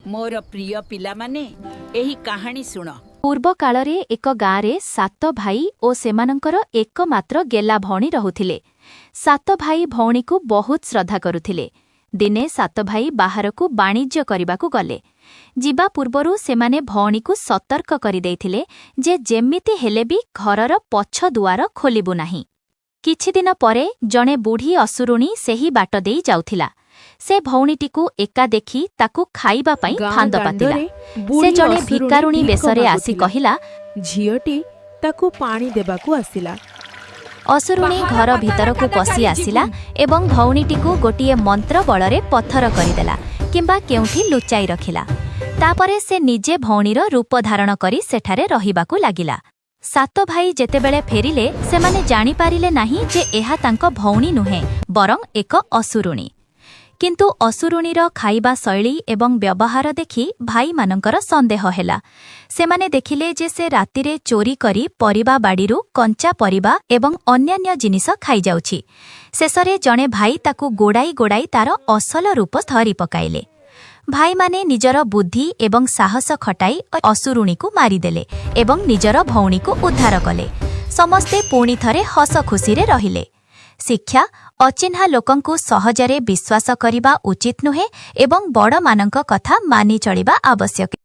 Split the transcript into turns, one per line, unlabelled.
मोर प्रिय पिला माने एही कहानी शुण।
पूर्व काଳରେ ଏକ ଗାଁରେ 7 ଭାଇ ଓ ସେମାନଙ୍କର ଏକମାତ୍ର ଗେଲା ଭଉଣୀ ରହୁଥିଲେ। 7 ଭାଇ ଭଉଣୀକୁ ବହୁତ ଶ୍ରଦ୍ଧା କରୁଥିଲେ। ଦିନେ 7 ଭାଇ ବାହାରକୁ ବାଣିଜ୍ୟ କରିବାକୁ ଗଲେ। ଯିବା ପୂର୍ବରୁ ସେମାନେ ଭଉଣୀକୁ ସତର୍କ କରିଦେଇଥିଲେ ଯେ ଯେମିତି ହେଲେ ବି ଘରର ପଛ ଦୁଆର ଖୋଲିବୁ ନାହିଁ। କିଛିଦିନ ପରେ ଜଣେ ବୁଢ଼ୀ ଅସୁରୁଣୀ ସେହି ବାଟ ଦେଇ ଯାଉଥିଲା। ସେ ଭଉଣୀଟିକୁ ଏକା ଦେଖି ତାକୁ ଖାଇବା ପାଇଁ ଫାନ୍ଦ ପାତିଲା। ସେ ଜଣେ ଭିକାରୁଣୀ ବେଶରେ ଆସି କହିଲା,
ଝିଅଟି ତାକୁ ପାଣି ଦେବାକୁ ଆସିଲା।
ଅସୁରୁଣୀ ଘର ଭିତରକୁ ପଶି ଆସିଲା ଏବଂ ଭଉଣୀଟିକୁ ଗୋଟିଏ ମନ୍ତ୍ର ବଳରେ ପଥର କରିଦେଲା କିମ୍ବା କେଉଁଠି ଲୁଚାଇ ରଖିଲା। ତାପରେ ସେ ନିଜେ ଭଉଣୀର ରୂପ ଧାରଣ କରି ସେଠାରେ ରହିବାକୁ ଲାଗିଲା। 7 ଭାଇ ଯେତେବେଳେ ଫେରିଲେ ସେମାନେ ଜାଣିପାରିଲେ ନାହିଁ ଯେ ଏହା ତାଙ୍କ ଭଉଣୀ ନୁହେଁ, ବରଂ ଏକ ଅସୁରୁଣୀ। କିନ୍ତୁ ଅସୁରୁଣୀର ଖାଇବା ଶୈଳୀ ଏବଂ ବ୍ୟବହାର ଦେଖି ଭାଇମାନଙ୍କର ସନ୍ଦେହ ହେଲା। ସେମାନେ ଦେଖିଲେ ଯେ ସେ ରାତିରେ ଚୋରି କରି ପରିବା ବାଡ଼ିରୁ କଞ୍ଚା ପରିବା ଏବଂ ଅନ୍ୟାନ୍ୟ ଜିନିଷ ଖାଇଯାଉଛି। ଶେଷରେ ଜଣେ ଭାଇ ତାକୁ ଗୋଡ଼ାଇ ଗୋଡ଼ାଇ ତାର ଅସଲ ରୂପ ଧରି ପକାଇଲେ। ଭାଇମାନେ ନିଜର ବୁଦ୍ଧି ଏବଂ ସାହସ ଖଟାଇ ଅସୁରୁଣୀକୁ ମାରିଦେଲେ ଏବଂ ନିଜର ଭଉଣୀକୁ ଉଦ୍ଧାର କଲେ। ସମସ୍ତେ ପୁଣି ଥରେ ହସ ଖୁସିରେ ରହିଲେ। ଶିକ୍ଷା: ଅଚିହ୍ନା ଲୋକଙ୍କୁ ସହଜରେ ବିଶ୍ୱାସ କରିବା ଉଚିତ ନୁହେଁ ଏବଂ ବଡ଼ମାନଙ୍କ କଥା ମାନି ଚଳିବା ଆବଶ୍ୟକ।